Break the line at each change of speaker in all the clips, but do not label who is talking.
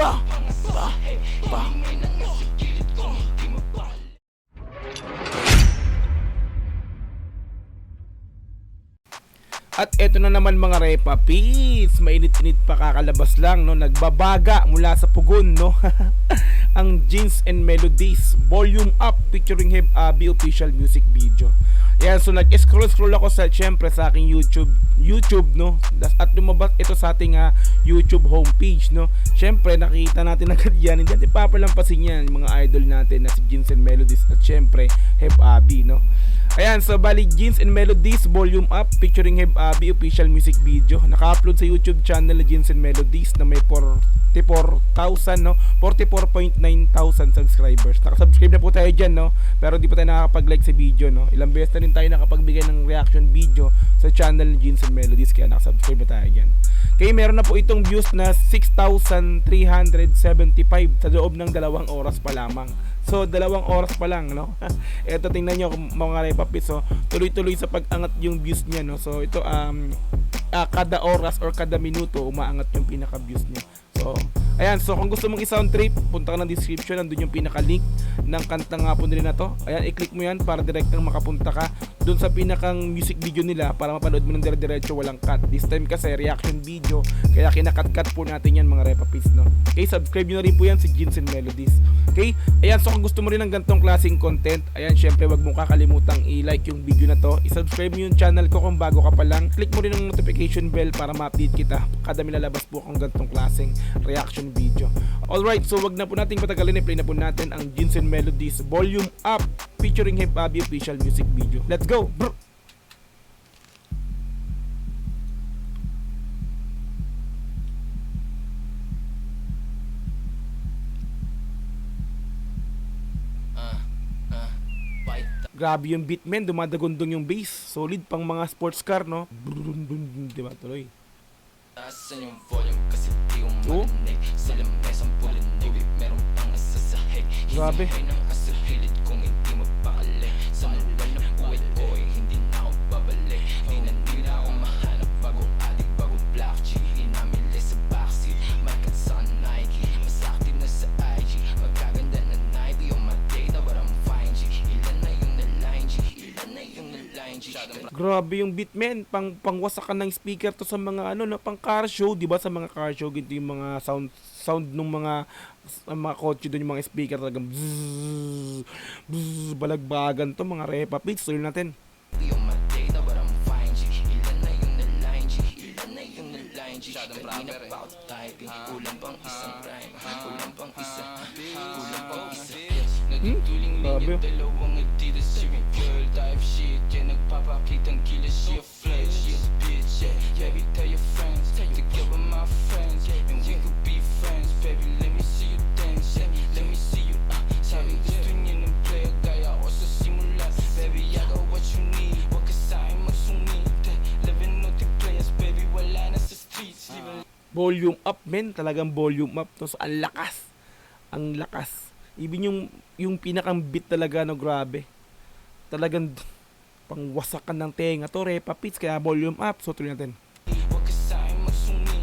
Pa! Pa! Pa! At eto na naman mga repa, peace! Mainit-init pa kakalabas lang, no? Nagbabaga mula sa pugon, no? Ang Jeans and Melodies Volume Up featuring Heb Abi official music video. Yan, so nag-scroll ako syempre sa aking YouTube, no? At lumabas ito sa ating YouTube homepage, no? Syempre nakita natin agad yan, hindi natin papalampasin yan, yung mga idol natin na si Jeans and Melodies at syempre Heb Abi, no? Ayan, so bali Jeans and Melodies Volume Up featuring Heb Abi official music video. Naka-upload sa YouTube channel na Jeans and Melodies na may 44,000, no? 44.9 thousand subscribers. Naka-subscribe na po tayo dyan, no? Pero di pa tayo nakakapag-like sa video, no? Ilang beses na rin tayo nakapagbigay ng reaction video sa channel ni Jeans and Melodies, kaya naka-subscribe na tayo dyan. Kaya meron na po itong views na 6,375 sa loob ng 2 oras pa lamang. So 2 oras pa lang, no? Ito tingnan nyo mga repapis, so tuloy-tuloy sa pag-angat yung views niya, no? So ito kada oras or kada minuto umaangat yung pinaka-views niya. So ayan, so kung gusto mong i-sound trip, punta ka ng description, nandun yung pinaka-link ng kantang nga po nila na to. Ayan, i-click mo yan para direktang makapunta ka dun sa pinakang music video nila para mapanood mo ng dire-diretso, walang cut. This time kasi reaction video, kaya kinakat-cut po natin yan mga repapis, no? Okay, subscribe nyo na rin po yan si Jeans and Melodies. Okay, ayan, so kung gusto mo rin ng ganitong klaseng content, ayan, syempre wag mong kakalimutang i-like yung video na to, i-subscribe mo yung channel ko kung bago ka pa lang, click mo rin ang notification bell para ma-update kita kada milalabas po akong ganitong klaseng reaction video. Alright, so wag na po nating patagalin, i-play na po natin ang Jeans and Melodies Volume Up featuring Heb Abi official music video. Let's go! Brr! Grabe yung beat, men, dumadagundong yung bass. Solid pang mga sports car, no? Diba, tuloy.
Taasan yung volume kasi di ko marinig. Sa lamesang pulinig, meron pang nasasahig.
Grabe.
Hindi ng asahilid kung hindi mapakali. Sa maluwal ng buhay ko ay hindi na ako babalik. Di na ako mahanap bago adik, bago black G. Inamili sa backseat, market sa Nike. Mas active na sa IG, magaganda na Nike. On my data but I'm fine G. Ilan na yung na-line G, ilan na yung na-line G.
Grabe yung beat, men, pangwasakan ng speaker to sa mga ano, no, pang car show, 'di ba? Sa mga car show, ganito yung mga sound ng mga kotse doon, yung mga speaker talagang bzzz, bzzz, balagbagan to mga repa pits. Tuloy natin.
On my data but I'm fine G. Ilan na yung na-line G, ilan na yung na-line G. Kanina pa ako typing, kulang pang isang rhyme, kulang pang isa, kulang pang isa. Natutuling linya, dalawang Adidas, yung girl type shit. Yeah, nagpapakitang kilos, she a flex, she a bitch. Yeah, baby, tell your friends, together my friends, and we could be friends. Baby, let me see you dance, yeah, let me see you. Sabi gusto niya ng player, gaya ako sa simula. Baby, I got what you need, wag ka sa'kin magsungit. Living no players, baby, wala na sa streets.
Volume up, men, talagang volume up to. So, ang lakas. Ang lakas. Even yung pinakang beat talaga, no, grabe. Talagang pangwasakan ng tenga to, repa pits, kaya volume up. So tuloy natin.
Wag ka sa'kin magsungit.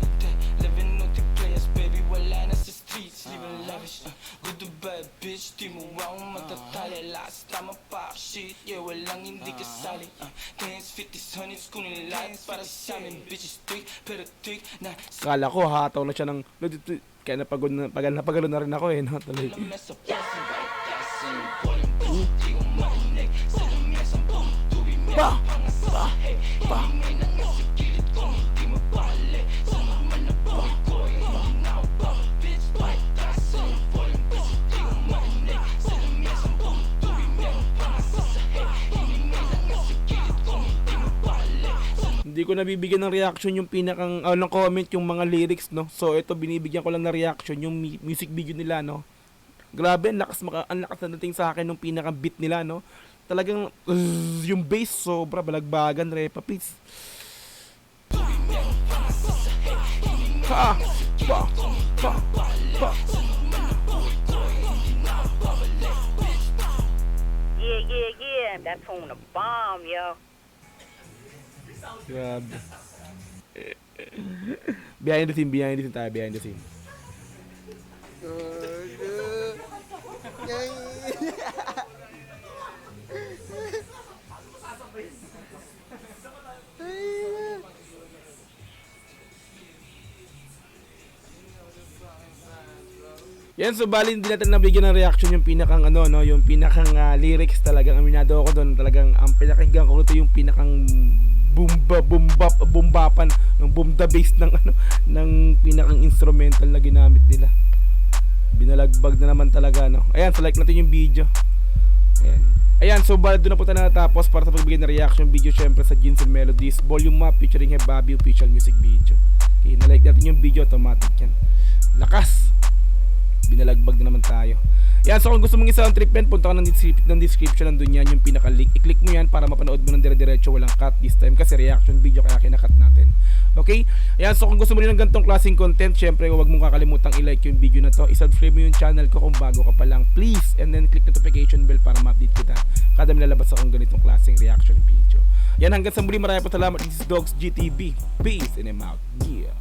Living no players, baby, wala na sa streets. Living lavish, good to bad bitch. Di mo ako matatali. Last time I pop shit, yeah, walang hindi kasali. Dance 50s, 100s, kunin lights para sa amin. Bitches thick, pero thick na.
Kala ko hataw na siya ng kaya napagod na rin ako, eh, no? Tuloy. Pa! Pa! Pa! Hindi ko nabibigyan ng reaction yung pinakang ng comment yung mga lyrics, no. So ito binibigyan ko lang ng reaction yung music video nila, no. Grabe, ang lakas na dating sa akin ng pinakang beat nila, no. Talagang yung bass sobra balagbagan, repa please. Pa! Pa! Pa! Pa!
Yeah, that's on the bomb, yo.
Grabe. Behind the scene tayo, behind the scene. Yan, so bali hindi natin nabigyan ng reaction yung pinakang ano, no, yung pinakang lyrics talagang aminado ako doon, talagang ang pinakinggan ko ito yung pinakang bumbapan ng boom the bass ng ano, ng pinakang instrumental na ginamit nila. Binalagbag na naman talaga, no. Ayan, so like natin yung video. Ayan, so bali doon na po tayo natapos para sa pagbigay ng reaction video syempre sa Jeans and Melodies Volume Up featuring Bobby official music video. Okay, na-like natin yung video, automatic yan. Lakas! Binalagbag na naman tayo. Yan, so kung gusto mong isa ang treatment, punta ka ng description, nandun yan yung pinaka-link. I-click mo yan para mapanood mo ng dire-diretso, walang cut this time kasi reaction video kaya kinakat natin. Okay? Yan, so kung gusto mo rin ng ganitong klaseng content, syempre huwag mong kakalimutang i-like yung video na to. I-subscribe mo yung channel ko kung bago ka pa lang, please. And then click notification bell para ma-update kita kada may lalabas akong ganitong klaseng reaction video. Yan, hanggang sa muli, maraming salamat. This is Dogs GTV. Peace and I'm out. Yeah.